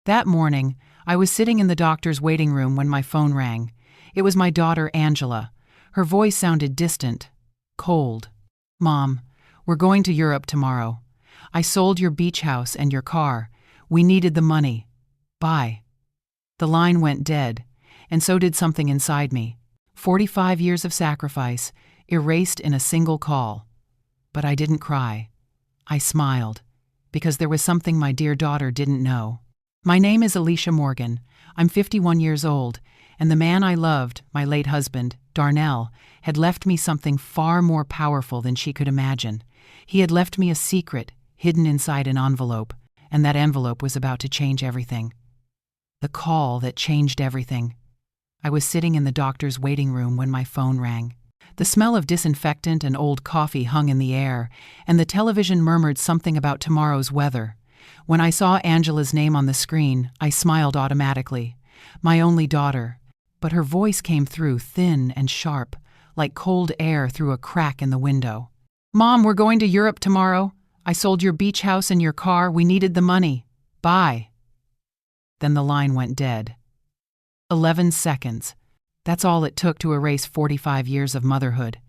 That morning, I was sitting in the doctor's waiting room when my phone rang. It was my daughter, Angela. Her voice sounded distant, cold. "Mom, we're going to Europe tomorrow. I sold your beach house and your car. We needed the money. Bye." The line went dead, and so did something inside me. 45 years of sacrifice, erased in a single call. But I didn't cry. I smiled, because there was something my dear daughter didn't know. My name is Alicia Morgan. I'm 51 years old, and the man I loved, my late husband, Darnell, had left me something far more powerful than she could imagine. He had left me a secret, hidden inside an envelope, and that envelope was about to change everything. The call that changed everything. I was sitting in the doctor's waiting room when my phone rang. The smell of disinfectant and old coffee hung in the air, and the television murmured something about tomorrow's weather. When I saw Angela's name on the screen, I smiled automatically. My only daughter. But her voice came through thin and sharp, like cold air through a crack in the window. "Mom, we're going to Europe tomorrow. I sold your beach house and your car. We needed the money. Bye." Then the line went dead. 11 seconds. That's all it took to erase 45 years of motherhood.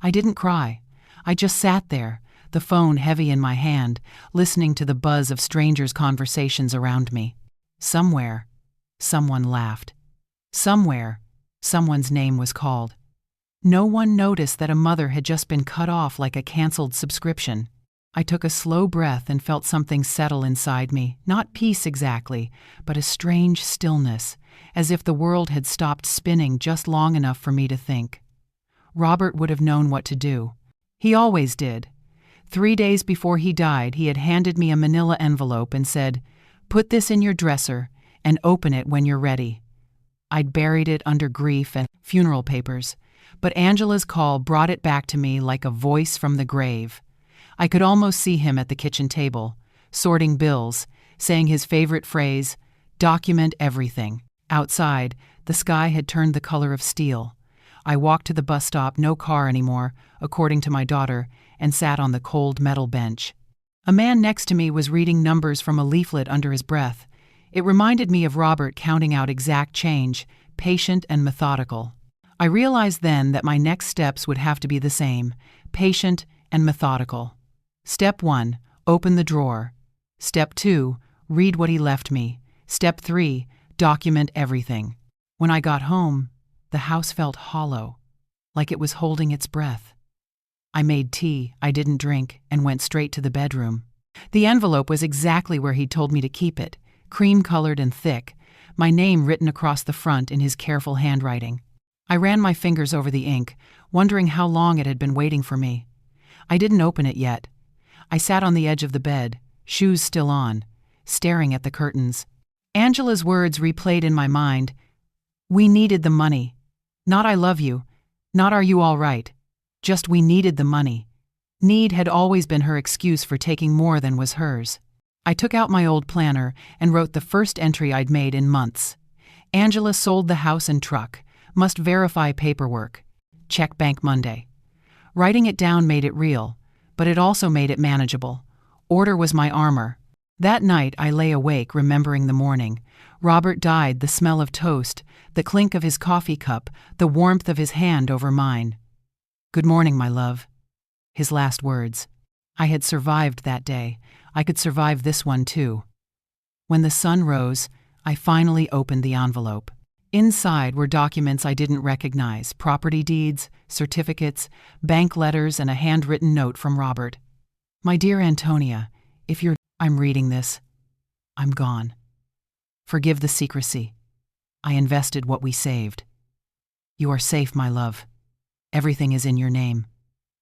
I didn't cry. I just sat there, the phone heavy in my hand, listening to the buzz of strangers' conversations around me. Somewhere, someone laughed. Somewhere, someone's name was called. No one noticed that a mother had just been cut off like a canceled subscription. I took a slow breath and felt something settle inside me, not peace exactly, but a strange stillness, as if the world had stopped spinning just long enough for me to think. Robert would have known what to do. He always did. 3 days before he died, he had handed me a manila envelope and said, "Put this in your dresser and open it when you're ready." I'd buried it under grief and funeral papers, but Angela's call brought it back to me like a voice from the grave. I could almost see him at the kitchen table, sorting bills, saying his favorite phrase, "Document everything." Outside, the sky had turned the color of steel. I walked to the bus stop, no car anymore, according to my daughter, and sat on the cold metal bench. A man next to me was reading numbers from a leaflet under his breath. It reminded me of Robert counting out exact change, patient and methodical. I realized then that my next steps would have to be the same, patient and methodical. Step 1, open the drawer. Step 2, read what he left me. Step 3, document everything. When I got home, the house felt hollow, like it was holding its breath. I made tea I didn't drink and went straight to the bedroom. The envelope was exactly where he'd told me to keep it, cream-colored and thick, my name written across the front in his careful handwriting. I ran my fingers over the ink, wondering how long it had been waiting for me. I didn't open it yet. I sat on the edge of the bed, shoes still on, staring at the curtains. Angela's words replayed in my mind. "We needed the money. Not I love you. Not are you all right. Just we needed the money." Need had always been her excuse for taking more than was hers. I took out my old planner and wrote the first entry I'd made in months. Angela sold the house and truck. Must verify paperwork. Check bank Monday. Writing it down made it real, but it also made it manageable. Order was my armor. That night I lay awake remembering the morning. Robert died, the smell of toast, the clink of his coffee cup, the warmth of his hand over mine. "Good morning, my love." His last words. I had survived that day. I could survive this one too. When the sun rose, I finally opened the envelope. Inside were documents I didn't recognize, property deeds, certificates, bank letters, and a handwritten note from Robert. "My dear Antonia, I'm reading this. I'm gone. Forgive the secrecy. I invested what we saved. You are safe, my love. Everything is in your name."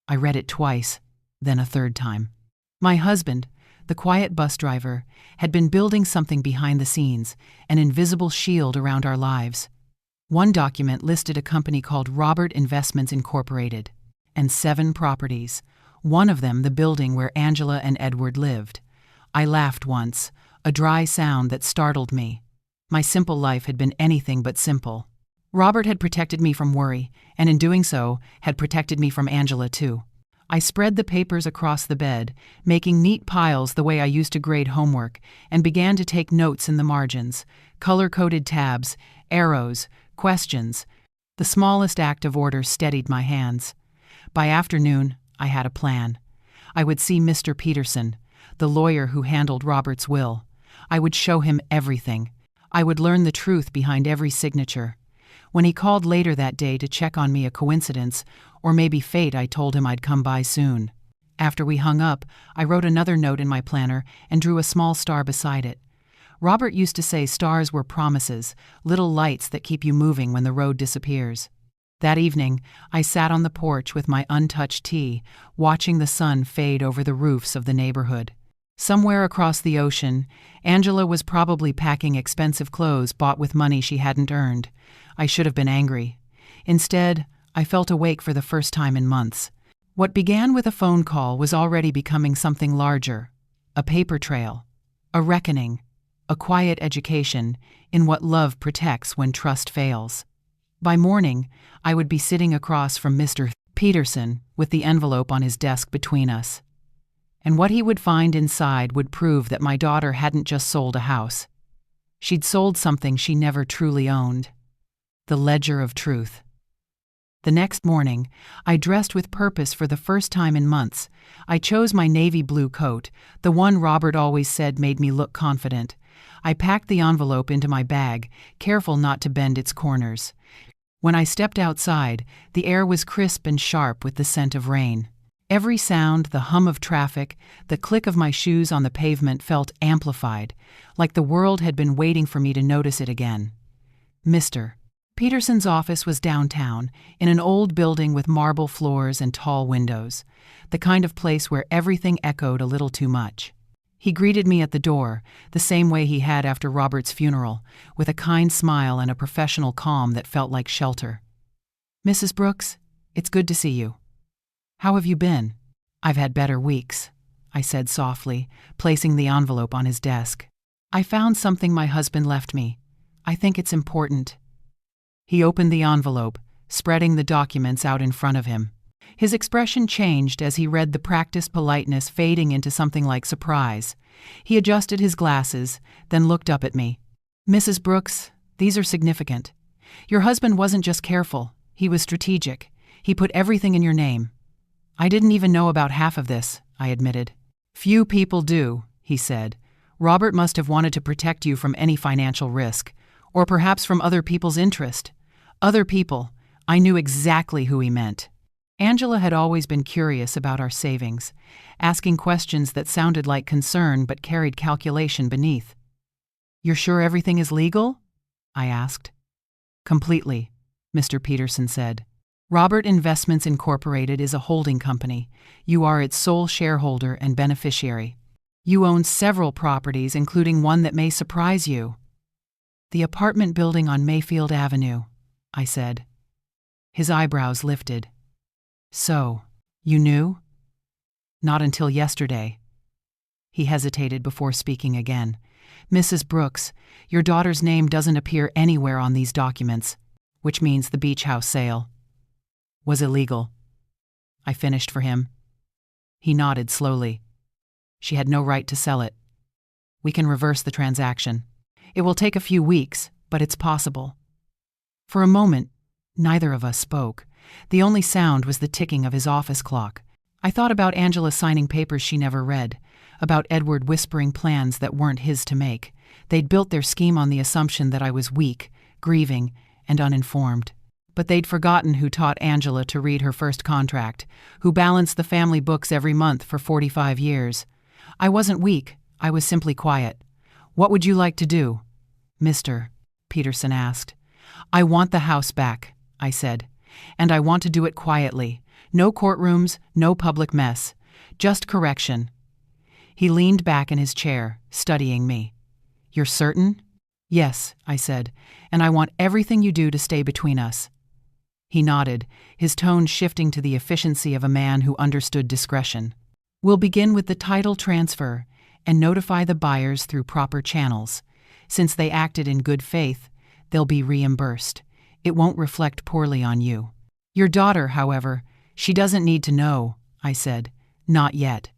I read it twice, then a third time. My husband, the quiet bus driver, had been building something behind the scenes, an invisible shield around our lives. One document listed a company called Robert Investments Incorporated, and 7 properties, one of them the building where Angela and Edward lived. I laughed once, a dry sound that startled me. My simple life had been anything but simple. Robert had protected me from worry, and in doing so, had protected me from Angela too. I spread the papers across the bed, making neat piles the way I used to grade homework, and began to take notes in the margins, color-coded tabs, arrows, questions. The smallest act of order steadied my hands. By afternoon, I had a plan. I would see Mr. Peterson, the lawyer who handled Robert's will. I would show him everything. I would learn the truth behind every signature. When he called later that day to check on me, a coincidence, or maybe fate, I told him I'd come by soon. After we hung up, I wrote another note in my planner and drew a small star beside it. Robert used to say stars were promises, little lights that keep you moving when the road disappears. That evening, I sat on the porch with my untouched tea, watching the sun fade over the roofs of the neighborhood. Somewhere across the ocean, Angela was probably packing expensive clothes bought with money she hadn't earned. I should have been angry. Instead, I felt awake for the first time in months. What began with a phone call was already becoming something larger. A paper trail. A reckoning. A quiet education in what love protects when trust fails. By morning, I would be sitting across from Mr. Peterson with the envelope on his desk between us. And what he would find inside would prove that my daughter hadn't just sold a house. She'd sold something she never truly owned. The ledger of truth. The next morning, I dressed with purpose for the first time in months. I chose my navy blue coat, the one Robert always said made me look confident. I packed the envelope into my bag, careful not to bend its corners. When I stepped outside, the air was crisp and sharp with the scent of rain. Every sound, the hum of traffic, the click of my shoes on the pavement felt amplified, like the world had been waiting for me to notice it again. Mr. Peterson's office was downtown, in an old building with marble floors and tall windows, the kind of place where everything echoed a little too much. He greeted me at the door, the same way he had after Robert's funeral, with a kind smile and a professional calm that felt like shelter. "Mrs. Brooks, it's good to see you. How have you been?" "I've had better weeks," I said softly, placing the envelope on his desk. "I found something my husband left me. I think it's important." He opened the envelope, spreading the documents out in front of him. His expression changed as he read, the practiced politeness fading into something like surprise. He adjusted his glasses, then looked up at me. "Mrs. Brooks, these are significant. Your husband wasn't just careful, he was strategic. He put everything in your name." "I didn't even know about half of this," I admitted. "Few people do," he said. "Robert must have wanted to protect you from any financial risk, or perhaps from other people's interest." Other people. I knew exactly who he meant. Angela had always been curious about our savings, asking questions that sounded like concern but carried calculation beneath. "You're sure everything is legal?" I asked. "Completely," Mr. Peterson said. "Robert Investments Incorporated is a holding company. You are its sole shareholder and beneficiary. You own several properties, including one that may surprise you." "The apartment building on Mayfield Avenue," I said. His eyebrows lifted. "So, you knew?" "Not until yesterday." He hesitated before speaking again. "Mrs. Brooks, your daughter's name doesn't appear anywhere on these documents, which means the beach house sale was illegal." I finished for him. He nodded slowly. "She had no right to sell it. We can reverse the transaction. It will take a few weeks, but it's possible." For a moment, neither of us spoke. The only sound was the ticking of his office clock. I thought about Angela signing papers she never read, about Edward whispering plans that weren't his to make. They'd built their scheme on the assumption that I was weak, grieving, and uninformed. But they'd forgotten who taught Angela to read her first contract, who balanced the family books every month for 45 years. I wasn't weak, I was simply quiet. "What would you like to do?" Mr. Peterson asked. "I want the house back," I said. "And I want to do it quietly. No courtrooms, no public mess. Just correction." He leaned back in his chair, studying me. "You're certain?" "Yes," I said, "and I want everything you do to stay between us." He nodded, his tone shifting to the efficiency of a man who understood discretion. "We'll begin with the title transfer and notify the buyers through proper channels. Since they acted in good faith, they'll be reimbursed. It won't reflect poorly on you. Your daughter, however, she doesn't need to know," I said. Not yet.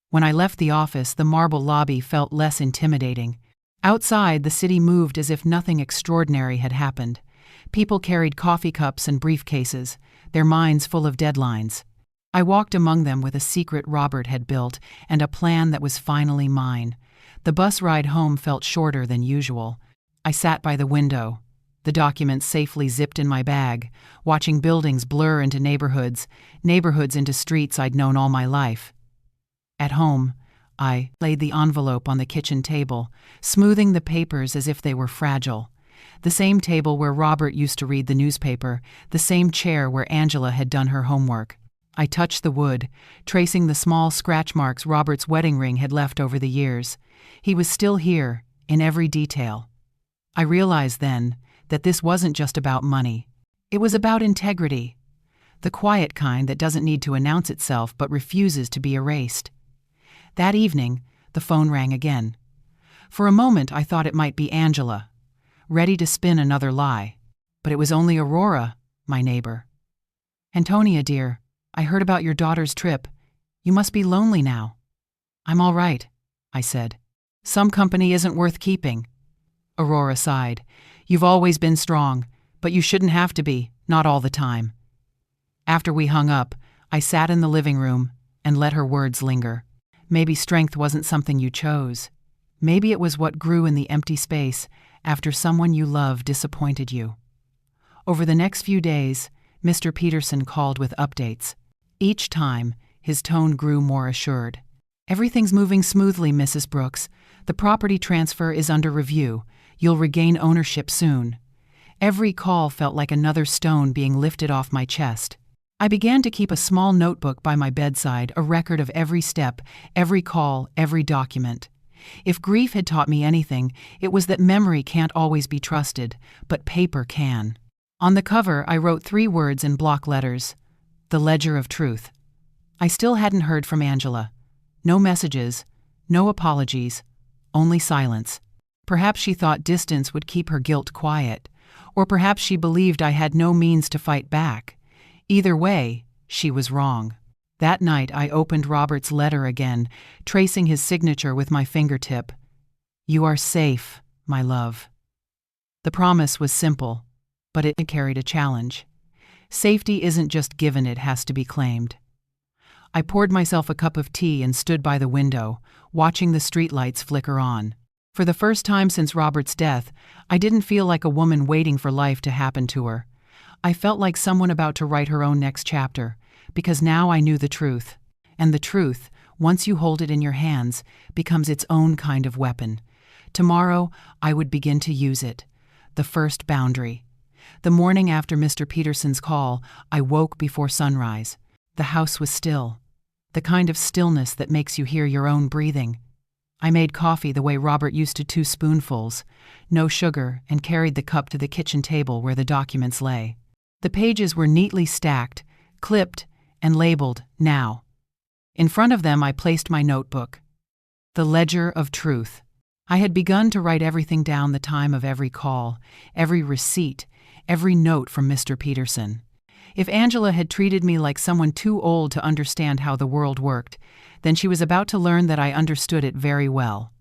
When I left the office, the marble lobby felt less intimidating. Outside, the city moved as if nothing extraordinary had happened. People carried coffee cups and briefcases, their minds full of deadlines. I walked among them with a secret Robert had built and a plan that was finally mine. The bus ride home felt shorter than usual. I sat by the window, the documents safely zipped in my bag, watching buildings blur into neighborhoods into streets I'd known all my life. At home, I laid the envelope on the kitchen table, smoothing the papers as if they were fragile. The same table where Robert used to read the newspaper, the same chair where Angela had done her homework. I touched the wood, tracing the small scratch marks Robert's wedding ring had left over the years. He was still here, in every detail. I realized then that this wasn't just about money. It was about integrity. The quiet kind that doesn't need to announce itself but refuses to be erased. That evening, the phone rang again. For a moment, I thought it might be Angela, ready to spin another lie. But it was only Aurora, my neighbor. "Antonia, dear, I heard about your daughter's trip. You must be lonely now." "I'm all right," I said. "Some company isn't worth keeping." Aurora sighed. "You've always been strong, but you shouldn't have to be, not all the time." After we hung up, I sat in the living room and let her words linger. Maybe strength wasn't something you chose. Maybe it was what grew in the empty space after someone you loved disappointed you. Over the next few days, Mr. Peterson called with updates. Each time, his tone grew more assured. "Everything's moving smoothly, Mrs. Brooks. The property transfer is under review. You'll regain ownership soon." Every call felt like another stone being lifted off my chest. I began to keep a small notebook by my bedside, a record of every step, every call, every document. If grief had taught me anything, it was that memory can't always be trusted, but paper can. On the cover, I wrote 3 words in block letters: "The Ledger of Truth." I still hadn't heard from Angela. No messages, no apologies, only silence. Perhaps she thought distance would keep her guilt quiet, or perhaps she believed I had no means to fight back. Either way, she was wrong. That night, I opened Robert's letter again, tracing his signature with my fingertip. "You are safe, my love." The promise was simple, but it carried a challenge. Safety isn't just given, it has to be claimed. I poured myself a cup of tea and stood by the window, watching the streetlights flicker on. For the first time since Robert's death, I didn't feel like a woman waiting for life to happen to her. I felt like someone about to write her own next chapter, because now I knew the truth. And the truth, once you hold it in your hands, becomes its own kind of weapon. Tomorrow, I would begin to use it. The first boundary. The morning after Mr. Peterson's call, I woke before sunrise. The house was still. The kind of stillness that makes you hear your own breathing. I made coffee the way Robert used to, 2 spoonfuls, no sugar, and carried the cup to the kitchen table where the documents lay. The pages were neatly stacked, clipped, and labeled "Now." In front of them I placed my notebook. The Ledger of Truth. I had begun to write everything down: the time of every call, every receipt, every note from Mr. Peterson. If Angela had treated me like someone too old to understand how the world worked, then she was about to learn that I understood it very well.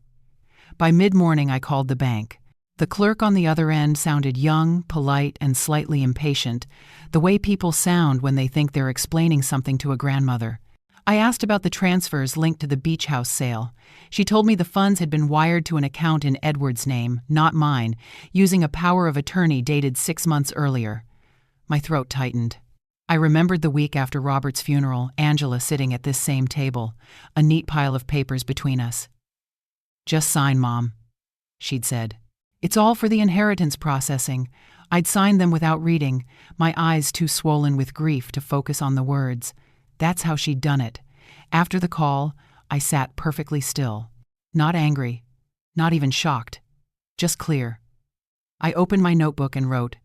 By mid-morning I called the bank. The clerk on the other end sounded young, polite, and slightly impatient, the way people sound when they think they're explaining something to a grandmother. I asked about the transfers linked to the beach house sale. She told me the funds had been wired to an account in Edward's name, not mine, using a power of attorney dated 6 months earlier. My throat tightened. I remembered the week after Robert's funeral, Angela sitting at this same table, a neat pile of papers between us. "Just sign, Mom," she'd said. "It's all for the inheritance processing." I'd signed them without reading, my eyes too swollen with grief to focus on the words. That's how she'd done it. After the call, I sat perfectly still. Not angry, not even shocked, just clear. I opened my notebook and wrote,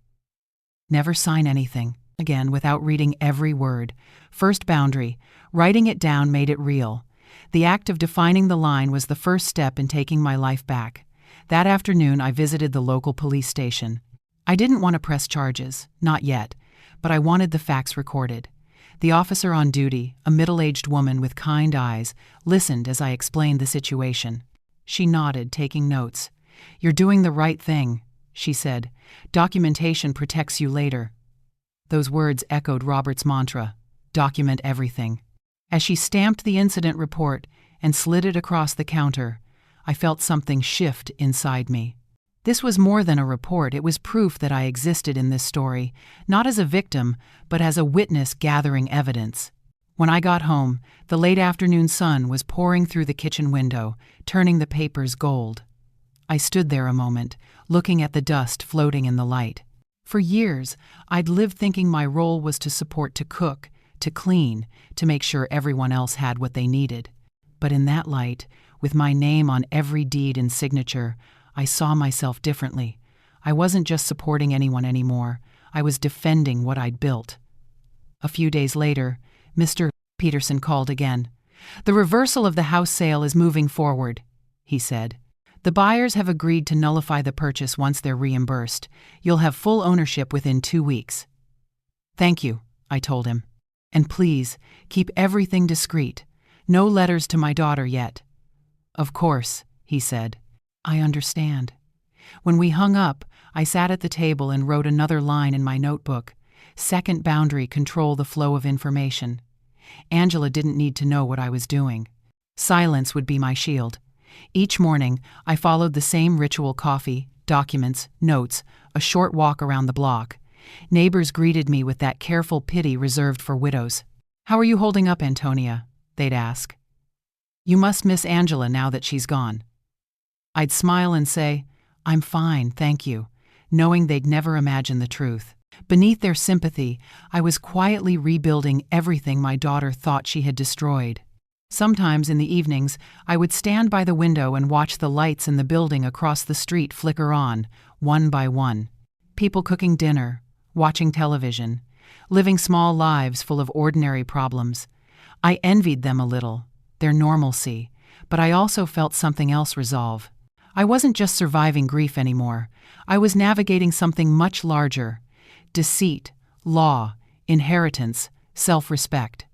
"Never sign anything," again without reading every word. First boundary, writing it down made it real. The act of defining the line was the first step in taking my life back. That afternoon, I visited the local police station. I didn't want to press charges, not yet, but I wanted the facts recorded. The officer on duty, a middle-aged woman with kind eyes, listened as I explained the situation. She nodded, taking notes. "You're doing the right thing," she said. "Documentation protects you later." Those words echoed Robert's mantra, "Document everything." As she stamped the incident report and slid it across the counter, I felt something shift inside me. This was more than a report, it was proof that I existed in this story, not as a victim, but as a witness gathering evidence. When I got home, the late afternoon sun was pouring through the kitchen window, turning the papers gold. I stood there a moment, looking at the dust floating in the light. For years, I'd lived thinking my role was to support, to cook, to clean, to make sure everyone else had what they needed. But in that light, with my name on every deed and signature, I saw myself differently. I wasn't just supporting anyone anymore. I was defending what I'd built. A few days later, Mr. Peterson called again. "The reversal of the house sale is moving forward," he said. "The buyers have agreed to nullify the purchase once they're reimbursed. You'll have full ownership within 2 weeks." "Thank you," I told him. "And please, keep everything discreet. No letters to my daughter yet." "Of course," he said. "I understand." When we hung up, I sat at the table and wrote another line in my notebook. Second boundary: control the flow of information. Angela didn't need to know what I was doing. Silence would be my shield. Each morning, I followed the same ritual: coffee, documents, notes, a short walk around the block. Neighbors greeted me with that careful pity reserved for widows. "How are you holding up, Antonia?" they'd ask. "You must miss Angela now that she's gone." I'd smile and say, "I'm fine, thank you," knowing they'd never imagine the truth. Beneath their sympathy, I was quietly rebuilding everything my daughter thought she had destroyed. Sometimes in the evenings, I would stand by the window and watch the lights in the building across the street flicker on, one by one. People cooking dinner, watching television, living small lives full of ordinary problems. I envied them a little, their normalcy, but I also felt something else resolve. I wasn't just surviving grief anymore. I was navigating something much larger: deceit, law, inheritance, self-respect.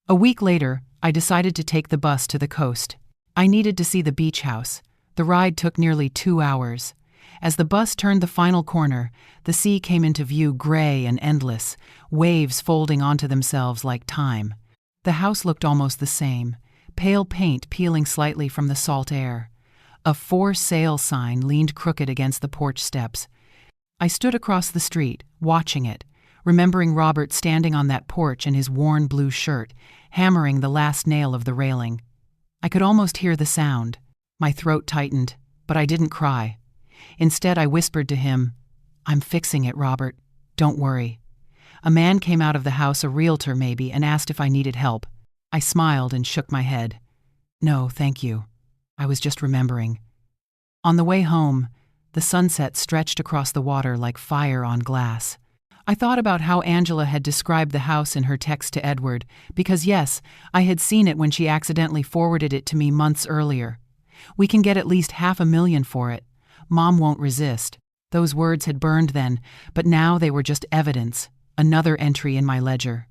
A week later, I decided to take the bus to the coast. I needed to see the beach house. The ride took nearly 2 hours. As the bus turned the final corner, the sea came into view, gray and endless, waves folding onto themselves like time. The house looked almost the same, pale paint peeling slightly from the salt air. A "for sale" sign leaned crooked against the porch steps. I stood across the street, watching it, remembering Robert standing on that porch in his worn blue shirt, hammering the last nail of the railing. I could almost hear the sound. My throat tightened, but I didn't cry. Instead, I whispered to him, "I'm fixing it, Robert. Don't worry." A man came out of the house, a realtor maybe, and asked if I needed help. I smiled and shook my head. "No, thank you. I was just remembering." On the way home, the sunset stretched across the water like fire on glass. I thought about how Angela had described the house in her text to Edward, because yes, I had seen it when she accidentally forwarded it to me months earlier. "We can get at least $500,000 for it. Mom won't resist." Those words had burned then, but now they were just evidence, another entry in my ledger.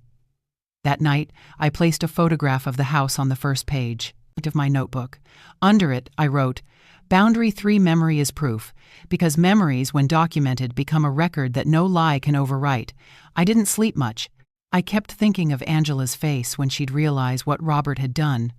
That night, I placed a photograph of the house on the first page of my notebook. Under it, I wrote, "Boundary 3: memory is proof," because memories, when documented, become a record that no lie can overwrite. I didn't sleep much. I kept thinking of Angela's face when she'd realize what Robert had done,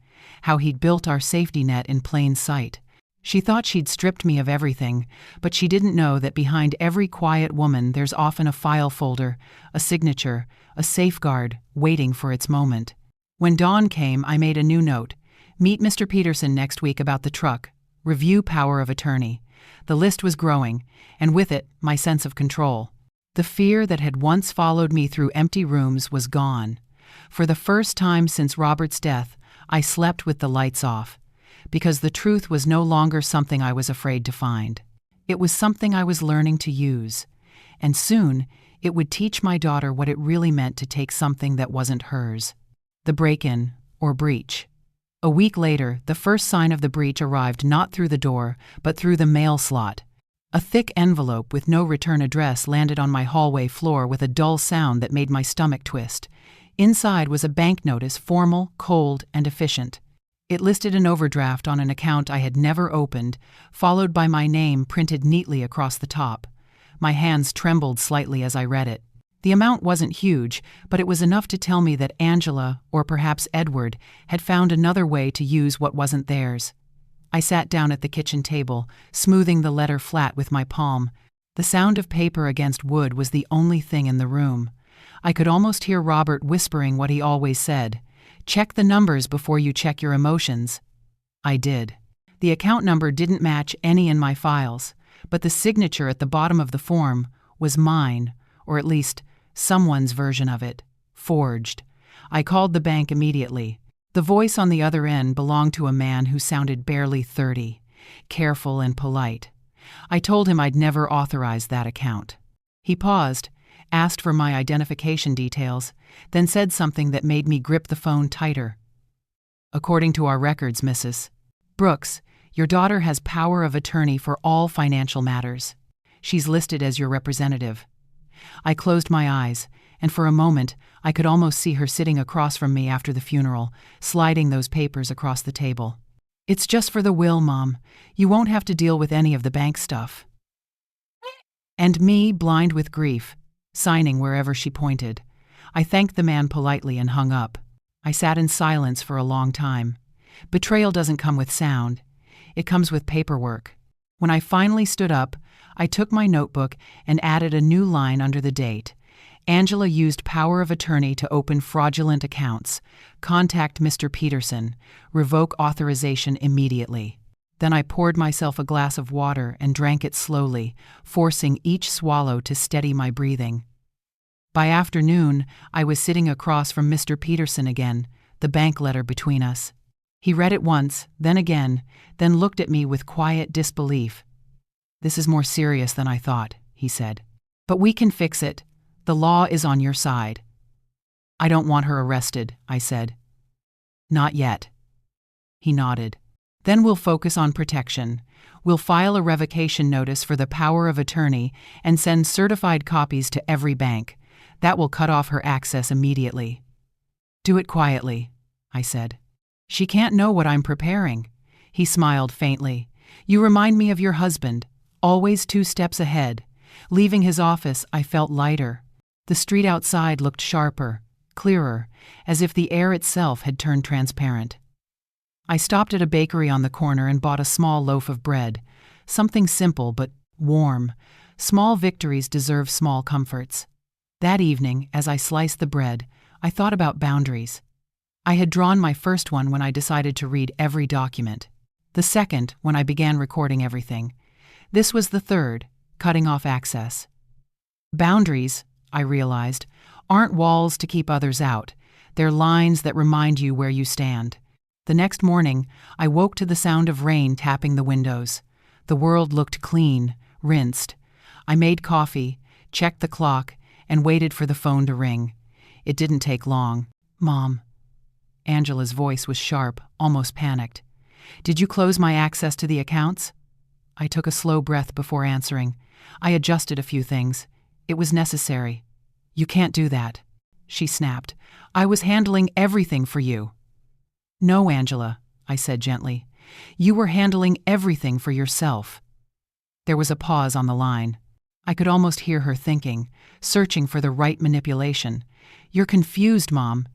how he'd built our safety net in plain sight. She thought she'd stripped me of everything, but she didn't know that behind every quiet woman there's often a file folder, a signature, a safeguard, waiting for its moment. When dawn came, I made a new note. "Meet Mr. Peterson next week about the truck. Review power of attorney." The list was growing, and with it, my sense of control. The fear that had once followed me through empty rooms was gone. For the first time since Robert's death, I slept with the lights off, because the truth was no longer something I was afraid to find. It was something I was learning to use, and soon it would teach my daughter what it really meant to take something that wasn't hers. The break-in, or breach. A week later, the first sign of the breach arrived not through the door, but through the mail slot. A thick envelope with no return address landed on my hallway floor with a dull sound that made my stomach twist. Inside was a bank notice, formal, cold, and efficient. It listed an overdraft on an account I had never opened, followed by my name printed neatly across the top. My hands trembled slightly as I read it. The amount wasn't huge, but it was enough to tell me that Angela, or perhaps Edward, had found another way to use what wasn't theirs. I sat down at the kitchen table, smoothing the letter flat with my palm. The sound of paper against wood was the only thing in the room. I could almost hear Robert whispering what he always said: "Check the numbers before you check your emotions." I did. The account number didn't match any in my files, but the signature at the bottom of the form was mine, or at least someone's version of it, forged. I called the bank immediately. The voice on the other end belonged to a man who sounded barely 30, careful and polite. I told him I'd never authorized that account. He paused, asked for my identification details, then said something that made me grip the phone tighter. "According to our records, Mrs. Brooks, your daughter has power of attorney for all financial matters. She's listed as your representative." I closed my eyes, and for a moment I could almost see her sitting across from me after the funeral, sliding those papers across the table. "It's just for the will, Mom. You won't have to deal with any of the bank stuff." And me, blind with grief, signing wherever she pointed. I thanked the man politely and hung up. I sat in silence for a long time. Betrayal doesn't come with sound. It comes with paperwork. When I finally stood up, I took my notebook and added a new line under the date. Angela used power of attorney to open fraudulent accounts. Contact Mr. Peterson. Revoke authorization immediately. Then I poured myself a glass of water and drank it slowly, forcing each swallow to steady my breathing. By afternoon, I was sitting across from Mr. Peterson again, the bank letter between us. He read it once, then again, then looked at me with quiet disbelief. "This is more serious than I thought," he said. "But we can fix it. The law is on your side." "I don't want her arrested," I said. "Not yet." He nodded. "Then we'll focus on protection. We'll file a revocation notice for the power of attorney and send certified copies to every bank. That will cut off her access immediately." "Do it quietly," I said. "She can't know what I'm preparing." He smiled faintly. "You remind me of your husband, always 2 steps ahead." Leaving his office, I felt lighter. The street outside looked sharper, clearer, as if the air itself had turned transparent. I stopped at a bakery on the corner and bought a small loaf of bread. Something simple but warm. Small victories deserve small comforts. That evening, as I sliced the bread, I thought about boundaries. I had drawn my first one when I decided to read every document. The second, when I began recording everything. This was the third, cutting off access. Boundaries, I realized, aren't walls to keep others out. They're lines that remind you where you stand. The next morning, I woke to the sound of rain tapping the windows. The world looked clean, rinsed. I made coffee, checked the clock, and waited for the phone to ring. It didn't take long. "Mom." Angela's voice was sharp, almost panicked. "Did you close my access to the accounts?" I took a slow breath before answering. I adjusted a few things. It was necessary. "You can't do that," she snapped. "I was handling everything for you." "No, Angela," I said gently. "You were handling everything for yourself." There was a pause on the line. I could almost hear her thinking, searching for the right manipulation. "You're confused, Mom.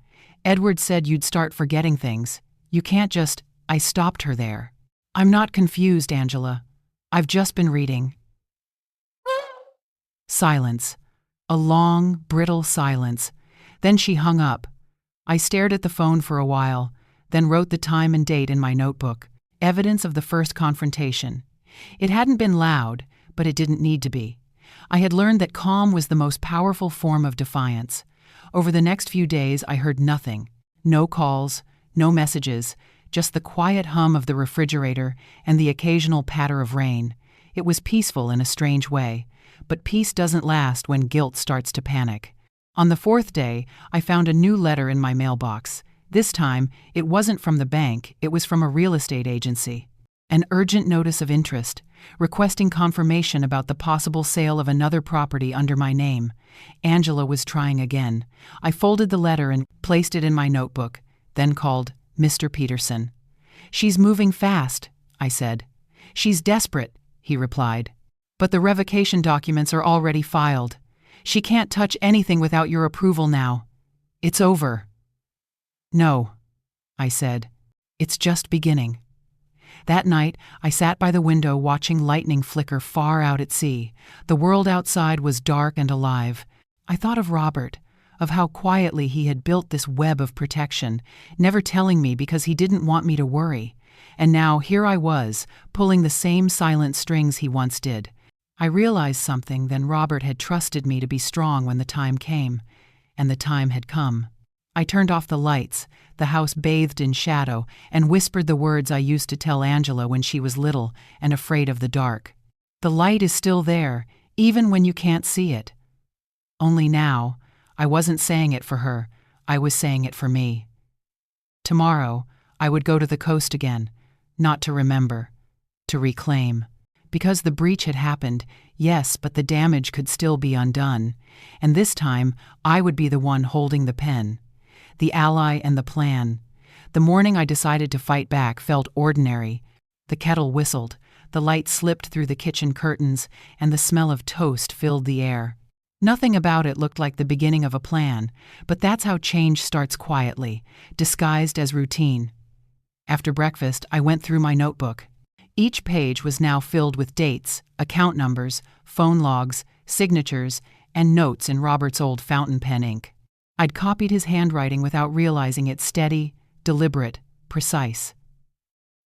Edward said you'd start forgetting things. You can't just—" I stopped her there. "I'm not confused, Angela. I've just been reading." Silence. A long, brittle silence. Then she hung up. I stared at the phone for a while, then wrote the time and date in my notebook. Evidence of the first confrontation. It hadn't been loud, but it didn't need to be. I had learned that calm was the most powerful form of defiance. Over the next few days, I heard nothing. No calls, no messages, just the quiet hum of the refrigerator and the occasional patter of rain. It was peaceful in a strange way, but peace doesn't last when guilt starts to panic. On the 4th day, I found a new letter in my mailbox. This time, it wasn't from the bank, it was from a real estate agency. An urgent notice of interest. requesting confirmation about the possible sale of another property under my name. Angela was trying again. I folded the letter and placed it in my notebook, then called Mr. Peterson. "She's moving fast," I said. "She's desperate," he replied. "But the revocation documents are already filed. She can't touch anything without your approval now. It's over." "No," I said. "It's just beginning." That night, I sat by the window watching lightning flicker far out at sea. The world outside was dark and alive. I thought of Robert, of how quietly he had built this web of protection, never telling me because he didn't want me to worry. And now here I was, pulling the same silent strings he once did. I realized something: then Robert had trusted me to be strong when the time came. And the time had come. I turned off the lights, the house bathed in shadow, and whispered the words I used to tell Angela when she was little and afraid of the dark. "The light is still there, even when you can't see it." Only now, I wasn't saying it for her, I was saying it for me. Tomorrow, I would go to the coast again, not to remember, to reclaim. Because the breach had happened, yes, but the damage could still be undone. And this time, I would be the one holding the pen. The ally and the plan. The morning I decided to fight back felt ordinary. The kettle whistled, the light slipped through the kitchen curtains, and the smell of toast filled the air. Nothing about it looked like the beginning of a plan, but that's how change starts quietly, disguised as routine. After breakfast, I went through my notebook. Each page was now filled with dates, account numbers, phone logs, signatures, and notes in Robert's old fountain pen ink. I'd copied his handwriting without realizing it: steady, deliberate, precise.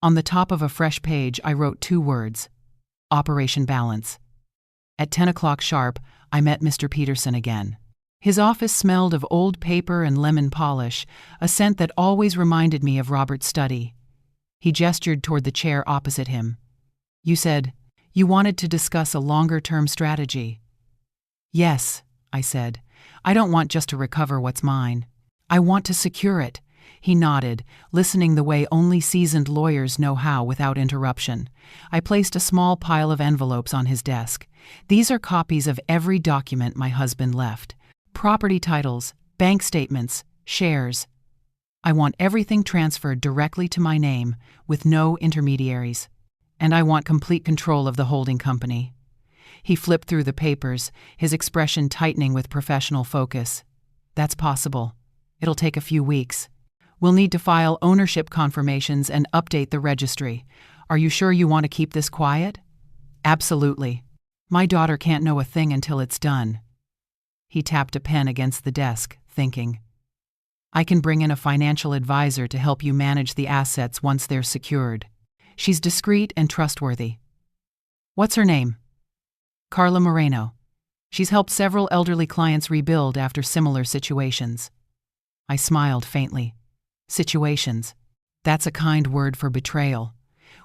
On the top of a fresh page, I wrote 2 words: Operation Balance. At 10 o'clock sharp, I met Mr. Peterson again. His office smelled of old paper and lemon polish, a scent that always reminded me of Robert's study. He gestured toward the chair opposite him. "You said you wanted to discuss a longer-term strategy." "Yes," I said. "I don't want just to recover what's mine. I want to secure it." He nodded, listening the way only seasoned lawyers know how without interruption. I placed a small pile of envelopes on his desk. "These are copies of every document my husband left. Property titles, bank statements, shares. I want everything transferred directly to my name, with no intermediaries. And I want complete control of the holding company." He flipped through the papers, his expression tightening with professional focus. "That's possible. It'll take a few weeks. We'll need to file ownership confirmations and update the registry. Are you sure you want to keep this quiet?" "Absolutely. My daughter can't know a thing until it's done." He tapped a pen against the desk, thinking. "I can bring in a financial advisor to help you manage the assets once they're secured. She's discreet and trustworthy." "What's her name?" "Carla Moreno. She's helped several elderly clients rebuild after similar situations." I smiled faintly. Situations. That's a kind word for betrayal.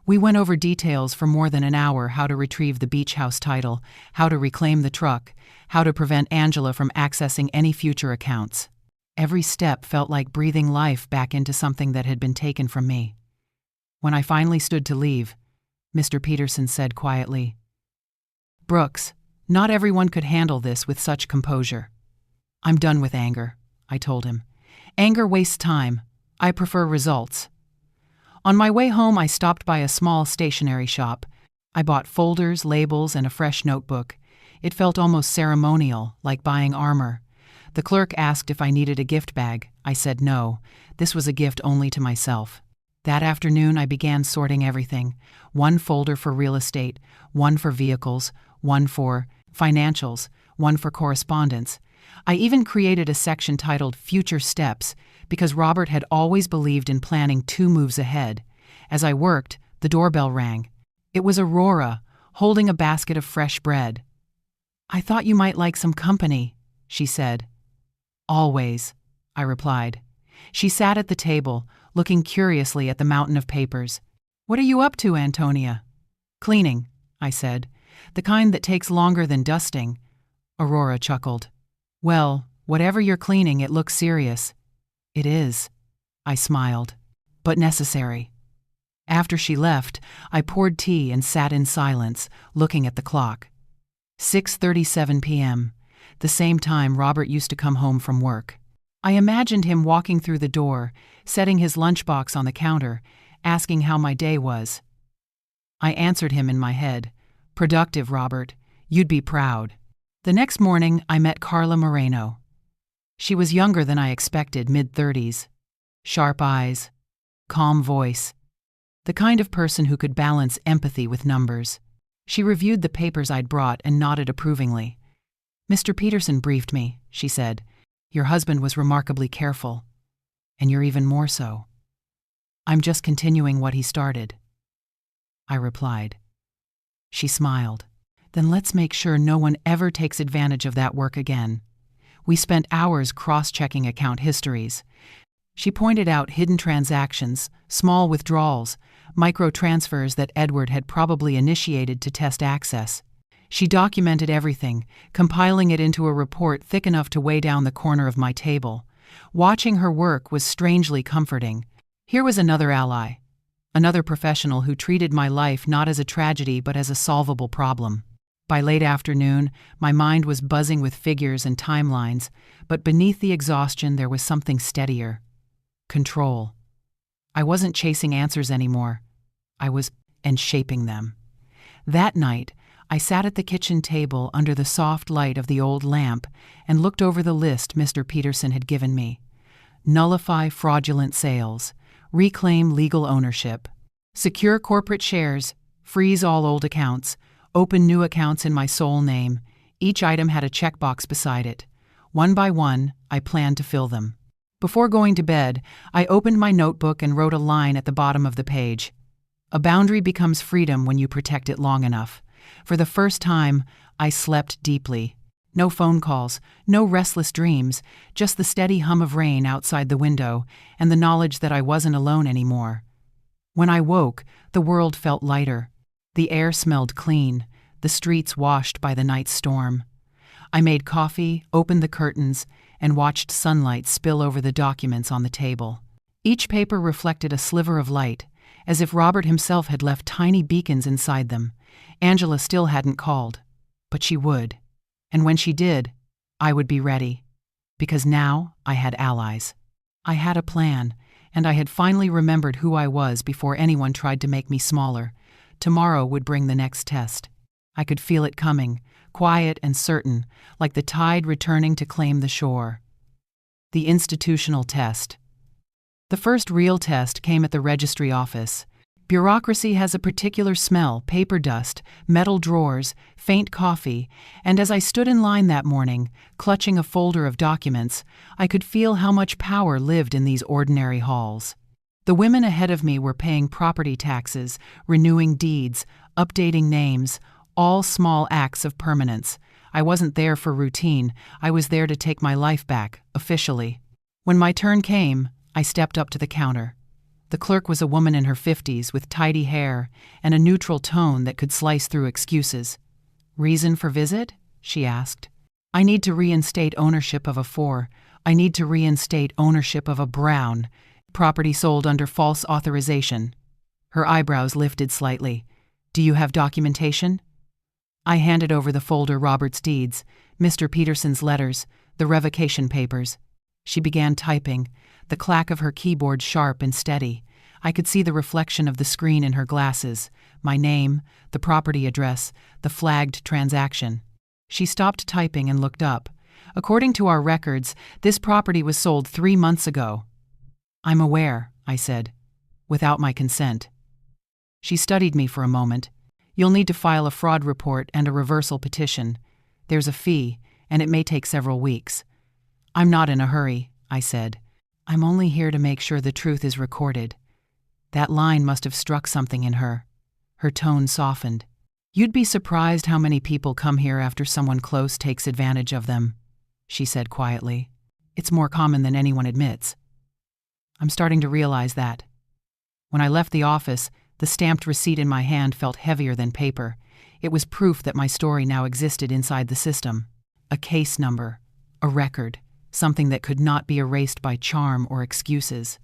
We went over details for more than an hour: how to retrieve the beach house title, how to reclaim the truck, how to prevent Angela from accessing any future accounts. Every step felt like breathing life back into something that had been taken from me. When I finally stood to leave, Mr. Peterson said quietly, "Brooks, not everyone could handle this with such composure." "I'm done with anger," I told him. "Anger wastes time. I prefer results." On my way home, I stopped by a small stationery shop. I bought folders, labels, and a fresh notebook. It felt almost ceremonial, like buying armor. The clerk asked if I needed a gift bag. I said no. This was a gift only to myself. That afternoon, I began sorting everything. One folder for real estate, one for vehicles, one for financials, one for correspondence. I even created a section titled Future Steps because Robert had always believed in planning 2 moves ahead. As I worked, the doorbell rang. It was Aurora, holding a basket of fresh bread. "I thought you might like some company," she said. "Always," I replied. She sat at the table, looking curiously at the mountain of papers. "What are you up to, Antonia?" "Cleaning," I said. "The kind that takes longer than dusting." Aurora chuckled. "Well, whatever you're cleaning, it looks serious." "It is," I smiled, "but necessary." After she left, I poured tea and sat in silence, looking at the clock. 6:37 p.m., the same time Robert used to come home from work. I imagined him walking through the door, setting his lunchbox on the counter, asking how my day was. I answered him in my head, "Productive, Robert. You'd be proud." The next morning, I met Carla Moreno. She was younger than I expected, mid-30s. Sharp eyes, calm voice. The kind of person who could balance empathy with numbers. She reviewed the papers I'd brought and nodded approvingly. "Mr. Peterson briefed me," she said. "Your husband was remarkably careful. And you're even more so." "I'm just continuing what he started," I replied. She smiled. "Then let's make sure no one ever takes advantage of that work again." We spent hours cross-checking account histories. She pointed out hidden transactions, small withdrawals, micro-transfers that Edward had probably initiated to test access. She documented everything, compiling it into a report thick enough to weigh down the corner of my table. Watching her work was strangely comforting. Here was another ally, another professional who treated my life not as a tragedy but as a solvable problem. By late afternoon, my mind was buzzing with figures and timelines, but beneath the exhaustion there was something steadier. Control. I wasn't chasing answers anymore. I was shaping them. That night, I sat at the kitchen table under the soft light of the old lamp and looked over the list Mr. Peterson had given me. Nullify fraudulent sales, reclaim legal ownership, secure corporate shares, freeze all old accounts, open new accounts in my sole name. Each item had a checkbox beside it. One by one, I planned to fill them. Before going to bed, I opened my notebook and wrote a line at the bottom of the page. A boundary becomes freedom when you protect it long enough. For the first time, I slept deeply. No phone calls, no restless dreams, just the steady hum of rain outside the window and the knowledge that I wasn't alone anymore. When I woke, the world felt lighter. The air smelled clean, the streets washed by the night's storm. I made coffee, opened the curtains, and watched sunlight spill over the documents on the table. Each paper reflected a sliver of light, as if Robert himself had left tiny beacons inside them. Angela still hadn't called, but she would. And when she did, I would be ready. Because now I had allies. I had a plan, and I had finally remembered who I was before anyone tried to make me smaller. Tomorrow would bring the next test. I could feel it coming, quiet and certain, like the tide returning to claim the shore. The institutional test. The first real test came at the registry office. Bureaucracy has a particular smell: paper dust, metal drawers, faint coffee, and as I stood in line that morning, clutching a folder of documents, I could feel how much power lived in these ordinary halls. The women ahead of me were paying property taxes, renewing deeds, updating names, all small acts of permanence. I wasn't there for routine. I was there to take my life back, officially. When my turn came, I stepped up to the counter. The clerk was a woman in her 50s with tidy hair and a neutral tone that could slice through excuses. "Reason for visit?" she asked. "I need to reinstate ownership of a 4. I need to reinstate ownership of a Brown. Property sold under false authorization." Her eyebrows lifted slightly. "Do you have documentation?" I handed over the folder: Robert's deeds, Mr. Peterson's letters, the revocation papers. She began typing, the clack of her keyboard sharp and steady. I could see the reflection of the screen in her glasses, my name, the property address, the flagged transaction. She stopped typing and looked up. "According to our records, this property was sold 3 months ago." "I'm aware," I said, "without my consent." She studied me for a moment. "You'll need to file a fraud report and a reversal petition. There's a fee, and it may take several weeks." "I'm not in a hurry," I said. "I'm only here to make sure the truth is recorded." That line must have struck something in her. Her tone softened. "You'd be surprised how many people come here after someone close takes advantage of them," she said quietly. "It's more common than anyone admits." I'm starting to realize that. When I left the office, the stamped receipt in my hand felt heavier than paper. It was proof that my story now existed inside the system. A case number, a record, something that could not be erased by charm or excuses.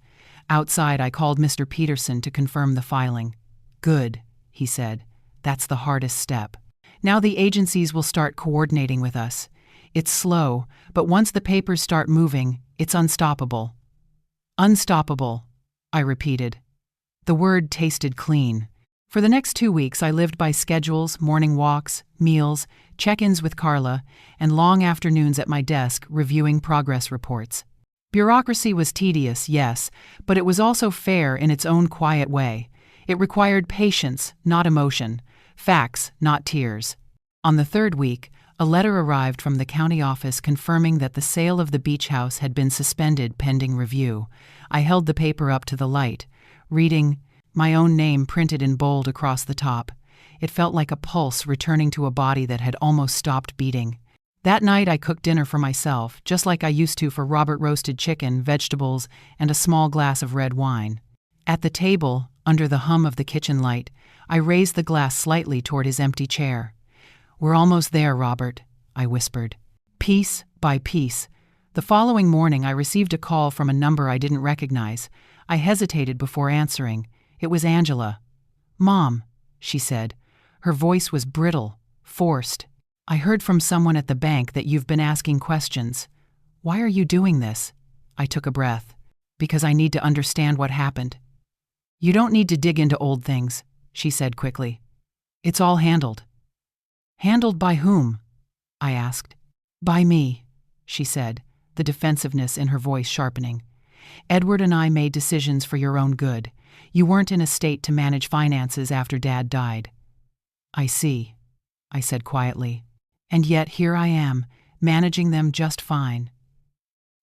Outside, I called Mr. Peterson to confirm the filing. "Good," he said. "That's the hardest step. Now the agencies will start coordinating with us. It's slow, but once the papers start moving, it's unstoppable." "Unstoppable," I repeated. The word tasted clean. For the next 2 weeks, I lived by schedules, morning walks, meals, check-ins with Carla, and long afternoons at my desk reviewing progress reports. Bureaucracy was tedious, yes, but it was also fair in its own quiet way. It required patience, not emotion, facts, not tears. On the 3rd week, a letter arrived from the county office confirming that the sale of the beach house had been suspended pending review. I held the paper up to the light, reading my own name printed in bold across the top. It felt like a pulse returning to a body that had almost stopped beating. That night I cooked dinner for myself, just like I used to for Robert, roasted chicken, vegetables, and a small glass of red wine. At the table, under the hum of the kitchen light, I raised the glass slightly toward his empty chair. "We're almost there, Robert," I whispered. Piece by piece. The following morning I received a call from a number I didn't recognize. I hesitated before answering. It was Angela. "Mom," she said. Her voice was brittle, forced. "I heard from someone at the bank that you've been asking questions. Why are you doing this?" I took a breath. "Because I need to understand what happened." "You don't need to dig into old things," she said quickly. "It's all handled." "Handled by whom?" I asked. "By me," she said, the defensiveness in her voice sharpening. "Edward and I made decisions for your own good. You weren't in a state to manage finances after Dad died." "I see," I said quietly. "And yet here I am, managing them just fine."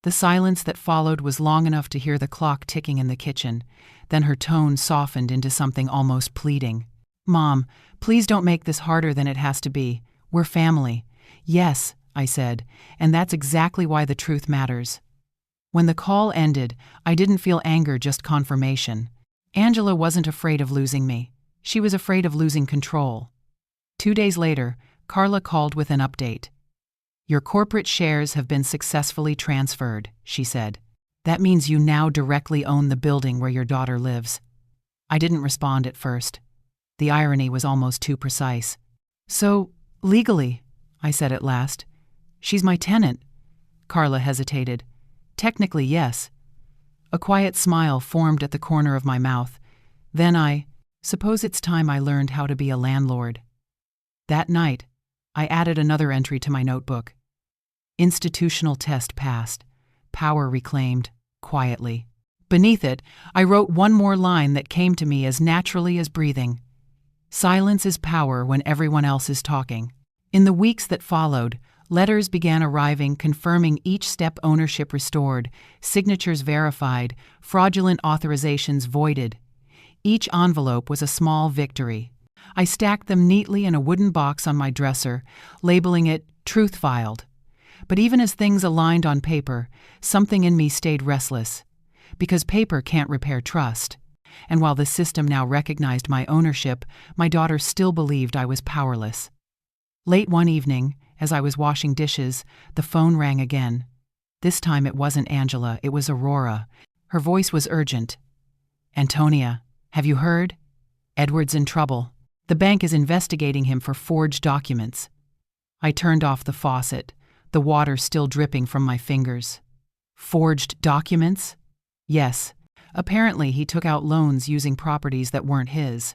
The silence that followed was long enough to hear the clock ticking in the kitchen. Then her tone softened into something almost pleading. "Mom, please don't make this harder than it has to be. We're family." "Yes," I said, "and that's exactly why the truth matters." When the call ended, I didn't feel anger, just confirmation. Angela wasn't afraid of losing me. She was afraid of losing control. 2 days later, Carla called with an update. "Your corporate shares have been successfully transferred," she said. "That means you now directly own the building where your daughter lives." I didn't respond at first. The irony was almost too precise. "So, legally," I said at last, "she's my tenant." Carla hesitated. "Technically, yes." A quiet smile formed at the corner of my mouth. Then I suppose it's time I learned how to be a landlord. That night, I added another entry to my notebook. Institutional test passed. Power reclaimed, quietly. Beneath it, I wrote one more line that came to me as naturally as breathing. Silence is power when everyone else is talking. In the weeks that followed, letters began arriving confirming each step: ownership restored, signatures verified, fraudulent authorizations voided. Each envelope was a small victory. I stacked them neatly in a wooden box on my dresser, labeling it "Truth Filed." But even as things aligned on paper, something in me stayed restless. Because paper can't repair trust. And while the system now recognized my ownership, my daughter still believed I was powerless. Late one evening, as I was washing dishes, the phone rang again. This time it wasn't Angela, it was Aurora. Her voice was urgent. "Antonia, have you heard? Edward's in trouble. The bank is investigating him for forged documents." I turned off the faucet, the water still dripping from my fingers. Forged documents? Yes. Apparently he took out loans using properties that weren't his.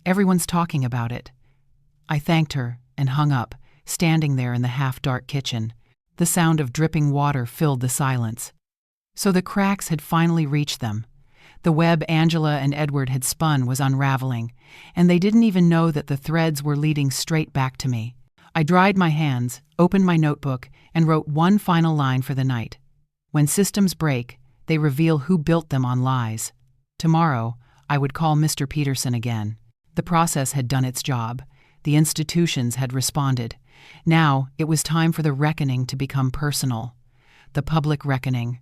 Everyone's talking about it. I thanked her and hung up, standing there in the half-dark kitchen. The sound of dripping water filled the silence. So the cracks had finally reached them. The web Angela and Edward had spun was unraveling, and they didn't even know that the threads were leading straight back to me. I dried my hands, opened my notebook, and wrote one final line for the night. When systems break, they reveal who built them on lies. Tomorrow, I would call Mr. Peterson again. The process had done its job. The institutions had responded. Now, it was time for the reckoning to become personal. The public reckoning.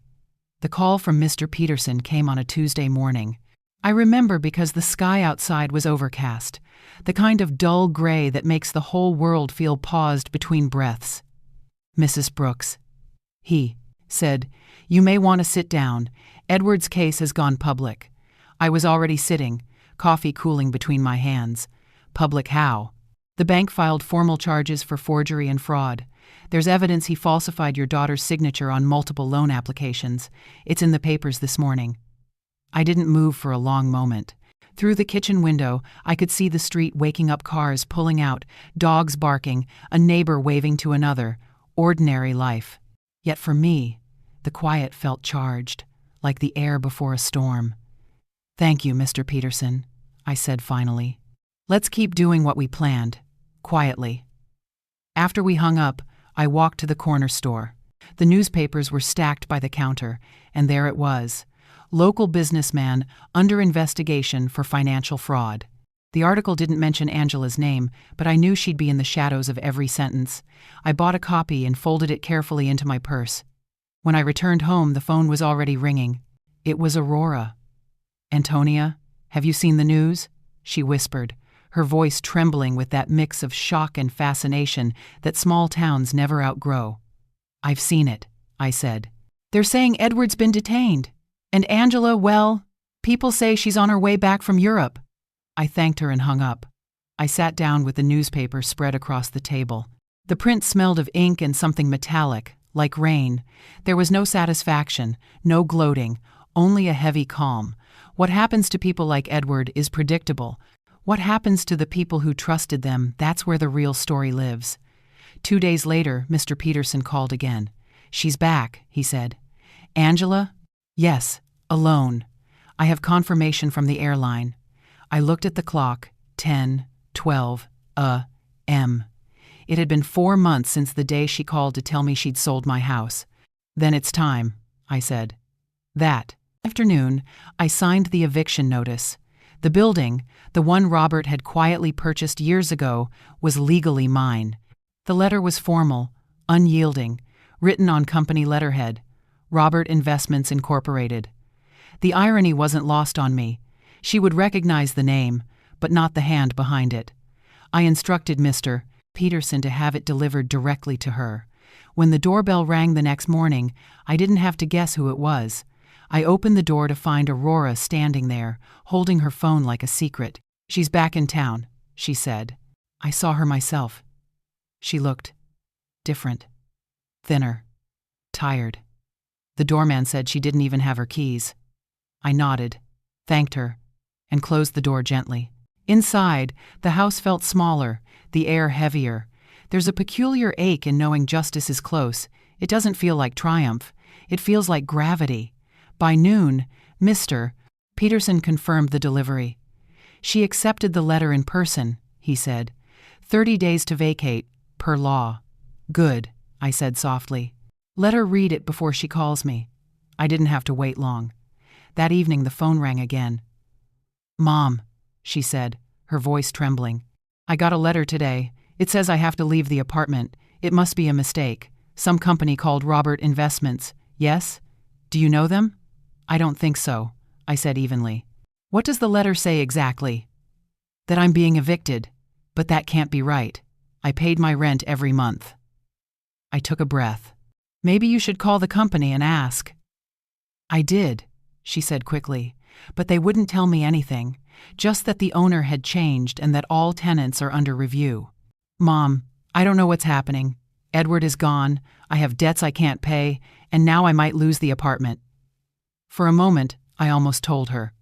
The call from Mr. Peterson came on a Tuesday morning. I remember because the sky outside was overcast, the kind of dull gray that makes the whole world feel paused between breaths. "Mrs. Brooks." He. said, "You may want to sit down. Edward's case has gone public." I was already sitting, coffee cooling between my hands. Public how? "The bank filed formal charges for forgery and fraud. There's evidence he falsified your daughter's signature on multiple loan applications. It's in the papers this morning." I didn't move for a long moment. Through the kitchen window, I could see the street waking up, cars pulling out, dogs barking, a neighbor waving to another. Ordinary life. Yet for me, the quiet felt charged, like the air before a storm. "Thank you, Mr. Peterson," I said finally. "Let's keep doing what we planned, quietly." After we hung up, I walked to the corner store. The newspapers were stacked by the counter, and there it was. Local businessman under investigation for financial fraud. The article didn't mention Angela's name, but I knew she'd be in the shadows of every sentence. I bought a copy and folded it carefully into my purse. When I returned home, the phone was already ringing. It was Aurora. "Antonia, have you seen the news?" she whispered, her voice trembling with that mix of shock and fascination that small towns never outgrow. "I've seen it," I said. "They're saying Edward's been detained. And Angela, well, people say she's on her way back from Europe." I thanked her and hung up. I sat down with the newspaper spread across the table. The print smelled of ink and something metallic, like rain. There was no satisfaction, no gloating, only a heavy calm. What happens to people like Edward is predictable. What happens to the people who trusted them, that's where the real story lives. 2 days later, Mr. Peterson called again. "She's back," he said. "Angela?" "Yes, alone. I have confirmation from the airline." I looked at the clock. 10:12 a.m. It had been 4 months since the day she called to tell me she'd sold my house. "Then it's time," I said. That afternoon, I signed the eviction notice. The building, the one Robert had quietly purchased years ago, was legally mine. The letter was formal, unyielding, written on company letterhead, Robert Investments Incorporated. The irony wasn't lost on me. She would recognize the name, but not the hand behind it. I instructed Mr. Peterson to have it delivered directly to her. When the doorbell rang the next morning, I didn't have to guess who it was. I opened the door to find Aurora standing there, holding her phone like a secret. "She's back in town," she said. I saw her myself. She looked different, thinner, tired. The doorman said she didn't even have her keys. I nodded, thanked her, and closed the door gently. Inside, the house felt smaller, the air heavier. There's a peculiar ache in knowing justice is close. It doesn't feel like triumph. It feels like gravity. By noon, Mr. Peterson confirmed the delivery. "She accepted the letter in person," he said. 30 days to vacate, per law." "Good," I said softly. "Let her read it before she calls me." I didn't have to wait long. That evening the phone rang again. "Mom," she said, her voice trembling. "I got a letter today. It says I have to leave the apartment. It must be a mistake. Some company called Robert Investments. Yes? Do you know them?" "I don't think so," I said evenly. "What does the letter say exactly?" "That I'm being evicted. But that can't be right. I paid my rent every month." I took a breath. "Maybe you should call the company and ask." "I did," she said quickly, "but they wouldn't tell me anything, just that the owner had changed and that all tenants are under review." "Mom, I don't know what's happening. Edward is gone, I have debts I can't pay, and now I might lose the apartment." For a moment, I almost told her.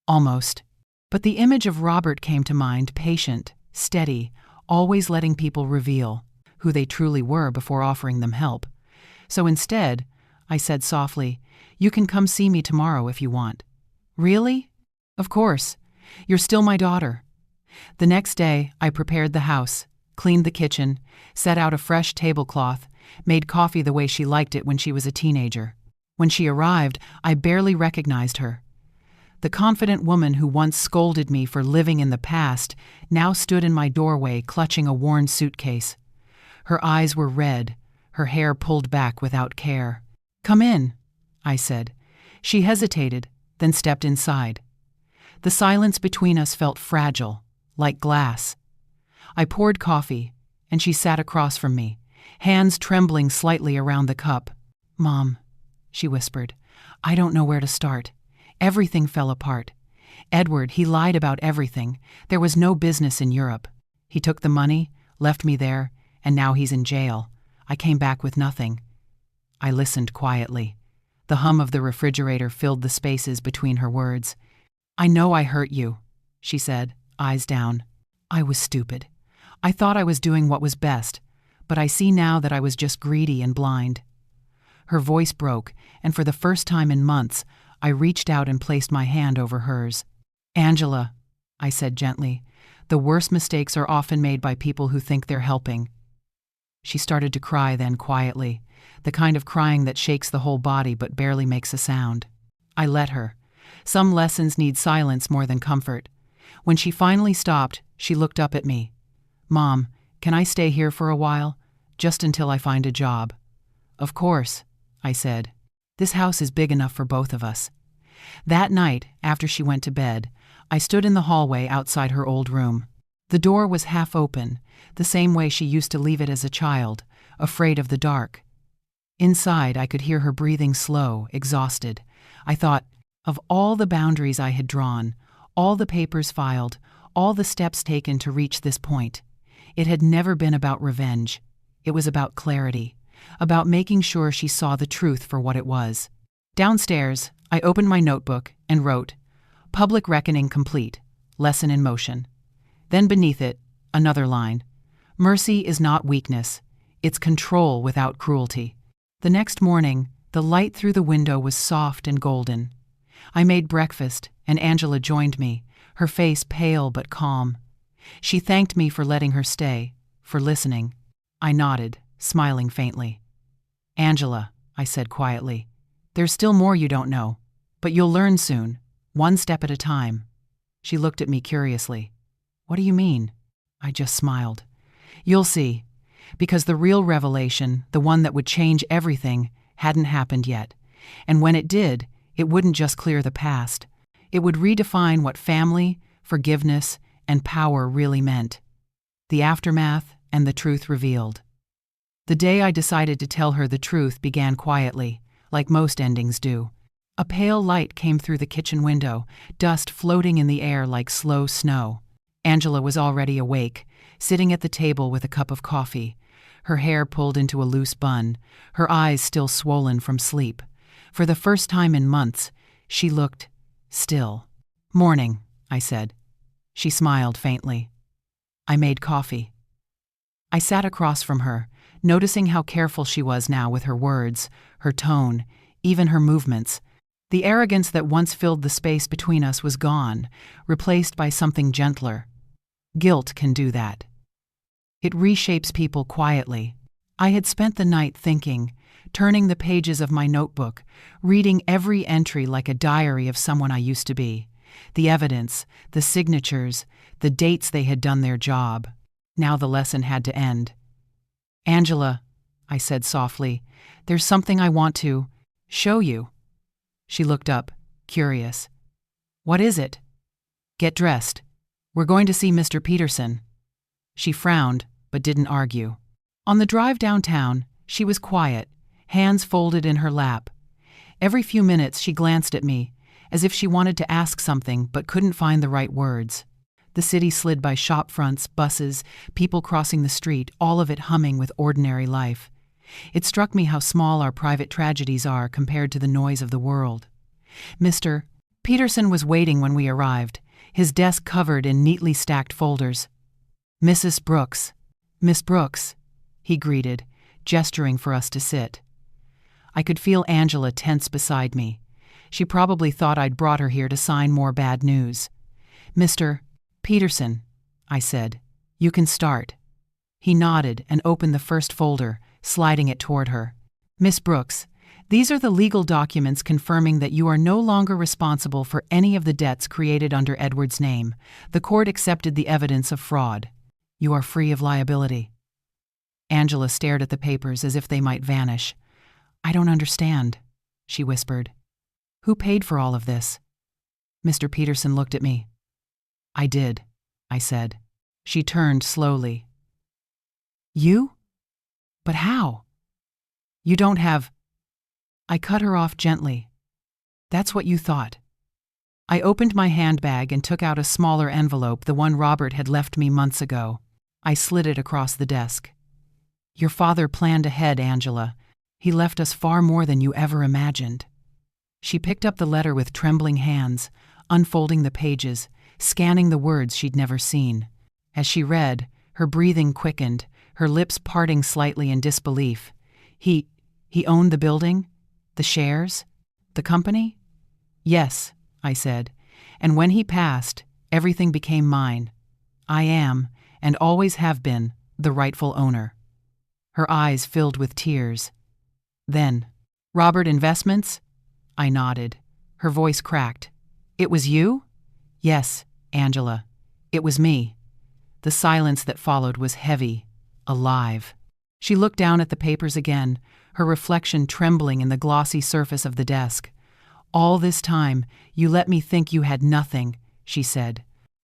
Almost. But the image of Robert came to mind, patient, steady, always letting people reveal who they truly were before offering them help. So instead, I said softly, "You can come see me tomorrow if you want." "Really?" "Of course. You're still my daughter." The next day, I prepared the house, cleaned the kitchen, set out a fresh tablecloth, made coffee the way she liked it when she was a teenager. When she arrived, I barely recognized her. The confident woman who once scolded me for living in the past now stood in my doorway clutching a worn suitcase. Her eyes were red, her hair pulled back without care. "Come in," I said. She hesitated, then stepped inside. The silence between us felt fragile, like glass. I poured coffee, and she sat across from me, hands trembling slightly around the cup. Mom, she whispered, I don't know where to start. Everything fell apart. Edward, he lied about everything. There was no business in Europe. He took the money, left me there, and now he's in jail. I came back with nothing. I listened quietly. The hum of the refrigerator filled the spaces between her words. I know I hurt you, she said, eyes down. I was stupid. I thought I was doing what was best, but I see now that I was just greedy and blind. Her voice broke, and for the first time in months, I reached out and placed my hand over hers. Angela, I said gently, the worst mistakes are often made by people who think they're helping. She started to cry then quietly, the kind of crying that shakes the whole body but barely makes a sound. I let her. Some lessons need silence more than comfort. When she finally stopped, she looked up at me. Mom, can I stay here for a while? Just until I find a job. Of course, I said. This house is big enough for both of us. That night, after she went to bed, I stood in the hallway outside her old room. The door was half open, the same way she used to leave it as a child, afraid of the dark. Inside, I could hear her breathing slow, exhausted. I thought, of all the boundaries I had drawn, all the papers filed, all the steps taken to reach this point, it had never been about revenge. It was about clarity, about making sure she saw the truth for what it was. Downstairs, I opened my notebook and wrote, Public reckoning complete, lesson in motion. Then beneath it, another line. Mercy is not weakness, it's control without cruelty. The next morning, the light through the window was soft and golden. I made breakfast, and Angela joined me, her face pale but calm. She thanked me for letting her stay, for listening. I nodded, smiling faintly. Angela, I said quietly, there's still more you don't know, but you'll learn soon, one step at a time. She looked at me curiously. What do you mean? I just smiled. You'll see, because the real revelation, the one that would change everything, hadn't happened yet. And when it did, it wouldn't just clear the past. It would redefine what family, forgiveness, and power really meant. The aftermath and the truth revealed. The day I decided to tell her the truth began quietly, like most endings do. A pale light came through the kitchen window, dust floating in the air like slow snow. Angela was already awake, sitting at the table with a cup of coffee, her hair pulled into a loose bun, her eyes still swollen from sleep. For the first time in months, she looked still. Morning, I said. She smiled faintly. I made coffee. I sat across from her, noticing how careful she was now with her words, her tone, even her movements. The arrogance that once filled the space between us was gone, replaced by something gentler. Guilt can do that. It reshapes people quietly. I had spent the night thinking, turning the pages of my notebook, reading every entry like a diary of someone I used to be. The evidence, the signatures, the dates they had done their job. Now the lesson had to end. Angela, I said softly, there's something I want to show you. She looked up, curious. What is it? Get dressed. We're going to see Mr. Peterson. She frowned, but didn't argue. On the drive downtown, she was quiet, hands folded in her lap. Every few minutes she glanced at me, as if she wanted to ask something but couldn't find the right words. The city slid by shop fronts, buses, people crossing the street, all of it humming with ordinary life. It struck me how small our private tragedies are compared to the noise of the world. Mr. Peterson was waiting when we arrived, his desk covered in neatly stacked folders. Mrs. Brooks. Miss Brooks, he greeted, gesturing for us to sit. I could feel Angela tense beside me. She probably thought I'd brought her here to sign more bad news. Mr. Peterson, I said, you can start. He nodded and opened the first folder, sliding it toward her. Miss Brooks, these are the legal documents confirming that you are no longer responsible for any of the debts created under Edward's name. The court accepted the evidence of fraud. You are free of liability. Angela stared at the papers as if they might vanish. I don't understand, she whispered. Who paid for all of this? Mr. Peterson looked at me. I did, I said. She turned slowly. You? But how? You don't have... I cut her off gently. That's what you thought. I opened my handbag and took out a smaller envelope, the one Robert had left me months ago. I slid it across the desk. Your father planned ahead, Angela. He left us far more than you ever imagined. She picked up the letter with trembling hands, unfolding the pages, scanning the words she'd never seen. As she read, her breathing quickened, her lips parting slightly in disbelief. He owned the building? The shares? The company? Yes, I said. And when he passed, everything became mine. I am, and always have been, the rightful owner. Her eyes filled with tears. Then, Robert Investments? I nodded. Her voice cracked. It was you? Yes, Angela. It was me. The silence that followed was heavy, alive. She looked down at the papers again, her reflection trembling in the glossy surface of the desk. All this time, you let me think you had nothing, she said.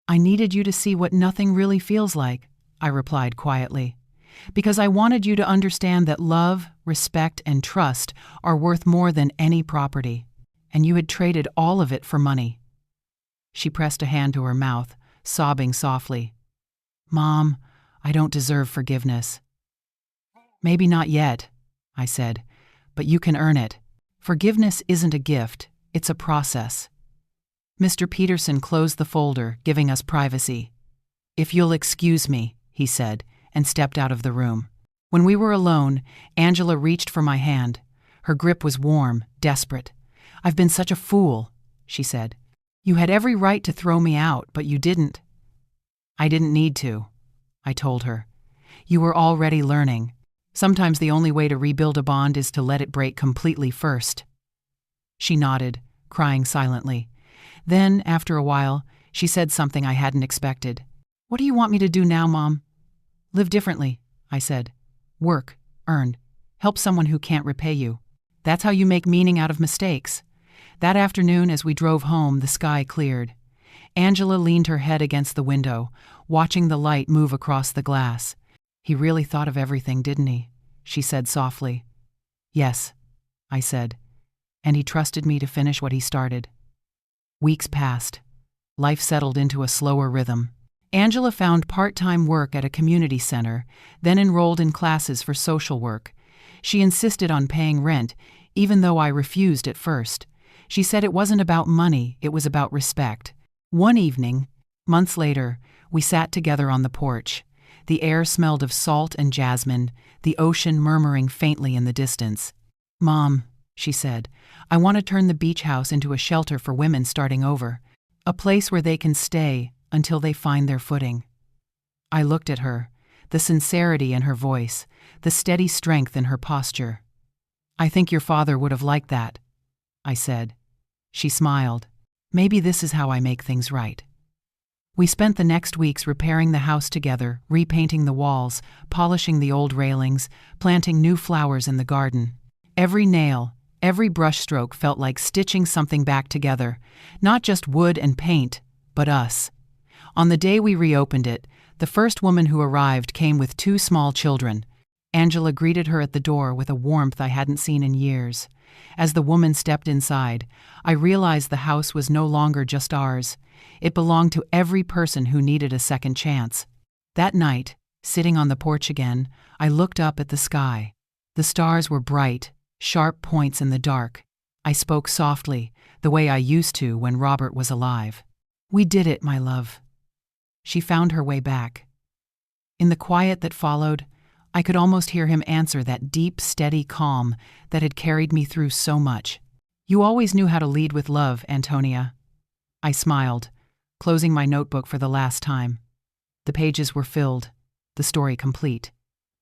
I needed you to see what nothing really feels like, I replied quietly. Because I wanted you to understand that love, respect, and trust are worth more than any property. And you had traded all of it for money. She pressed a hand to her mouth, sobbing softly. Mom, I don't deserve forgiveness. Maybe not yet, I said, but you can earn it. Forgiveness isn't a gift, it's a process. Mr. Peterson closed the folder, giving us privacy. If you'll excuse me, he said, and stepped out of the room. When we were alone, Angela reached for my hand. Her grip was warm, desperate. I've been such a fool, she said. You had every right to throw me out, but you didn't. I didn't need to, I told her. You were already learning. Sometimes the only way to rebuild a bond is to let it break completely first. She nodded, crying silently. Then, after a while, she said something I hadn't expected. What do you want me to do now, Mom? Live differently, I said. Work, earn, help someone who can't repay you. That's how you make meaning out of mistakes. That afternoon, as we drove home, the sky cleared. Angela leaned her head against the window, watching the light move across the glass. He really thought of everything, didn't he? She said softly. Yes, I said. And he trusted me to finish what he started. Weeks passed. Life settled into a slower rhythm. Angela found part-time work at a community center, then enrolled in classes for social work. She insisted on paying rent, even though I refused at first. She said it wasn't about money, it was about respect. One evening, months later, we sat together on the porch. The air smelled of salt and jasmine, the ocean murmuring faintly in the distance. Mom, she said, I want to turn the beach house into a shelter for women starting over. A place where they can stay until they find their footing. I looked at her, the sincerity in her voice, the steady strength in her posture. I think your father would have liked that, I said. She smiled. Maybe this is how I make things right. We spent the next weeks repairing the house together, repainting the walls, polishing the old railings, planting new flowers in the garden. Every nail, every brushstroke felt like stitching something back together, not just wood and paint, but us. On the day we reopened it, the first woman who arrived came with 2 small children. Angela greeted her at the door with a warmth I hadn't seen in years. As the woman stepped inside, I realized the house was no longer just ours. It belonged to every person who needed a second chance. That night, sitting on the porch again, I looked up at the sky. The stars were bright, sharp points in the dark. I spoke softly, the way I used to when Robert was alive. We did it, my love. She found her way back. In the quiet that followed, I could almost hear him answer that deep, steady calm that had carried me through so much. You always knew how to lead with love, Antonia. I smiled, closing my notebook for the last time. The pages were filled, the story complete.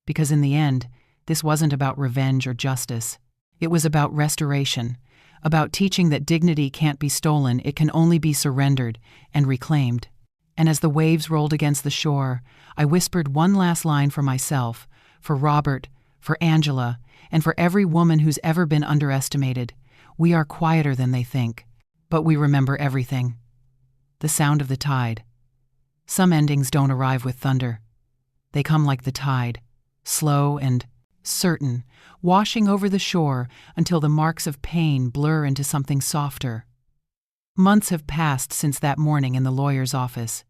Because in the end, this wasn't about revenge or justice. It was about restoration, about teaching that dignity can't be stolen, it can only be surrendered and reclaimed. And as the waves rolled against the shore, I whispered one last line for myself, for Robert, for Angela, and for every woman who's ever been underestimated. We are quieter than they think, but we remember everything. The sound of the tide. Some endings don't arrive with thunder. They come like the tide, slow and certain, washing over the shore until the marks of pain blur into something softer. Months have passed since that morning in the lawyer's office.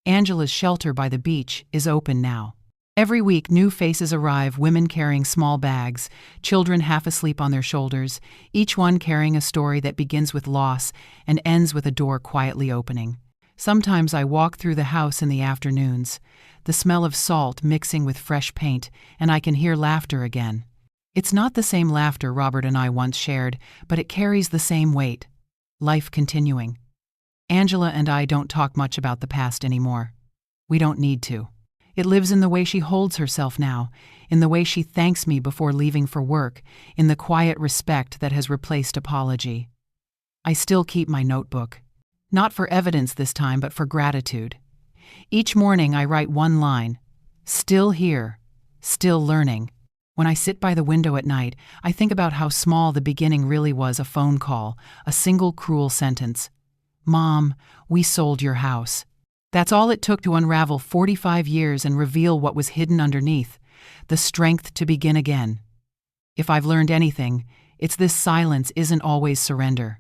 Angela's shelter by the beach is open now. Every week, new faces arrive, women carrying small bags, children half asleep on their shoulders, each one carrying a story that begins with loss and ends with a door quietly opening. Sometimes I walk through the house in the afternoons, the smell of salt mixing with fresh paint, and I can hear laughter again. It's not the same laughter Robert and I once shared, but it carries the same weight. Life continuing. Angela and I don't talk much about the past anymore. We don't need to. It lives in the way she holds herself now, in the way she thanks me before leaving for work, in the quiet respect that has replaced apology. I still keep my notebook. Not for evidence this time, but for gratitude. Each morning I write one line: still here, still learning. When I sit by the window at night, I think about how small the beginning really was: a phone call, a single cruel sentence. Mom, we sold your house. That's all it took to unravel 45 years and reveal what was hidden underneath, the strength to begin again. If I've learned anything, it's this: silence isn't always surrender.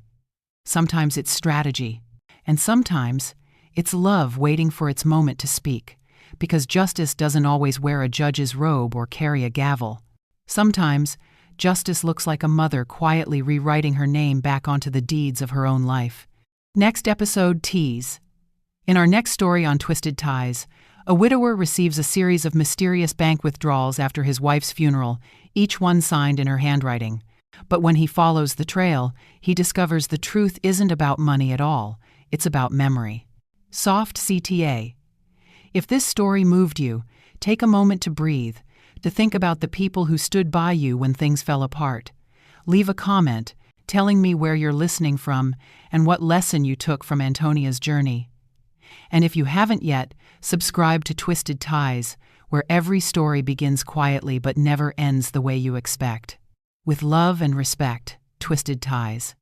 Sometimes it's strategy, and sometimes it's love waiting for its moment to speak, because justice doesn't always wear a judge's robe or carry a gavel. Sometimes justice looks like a mother quietly rewriting her name back onto the deeds of her own life. Next episode, tease. In our next story on Twisted Ties, a widower receives a series of mysterious bank withdrawals after his wife's funeral, each one signed in her handwriting. But when he follows the trail, he discovers the truth isn't about money at all. It's about memory. Soft CTA. If this story moved you, take a moment to breathe, to think about the people who stood by you when things fell apart. Leave a comment telling me where you're listening from and what lesson you took from Antonia's journey. And if you haven't yet, subscribe to Twisted Ties, where every story begins quietly but never ends the way you expect. With love and respect, Twisted Ties.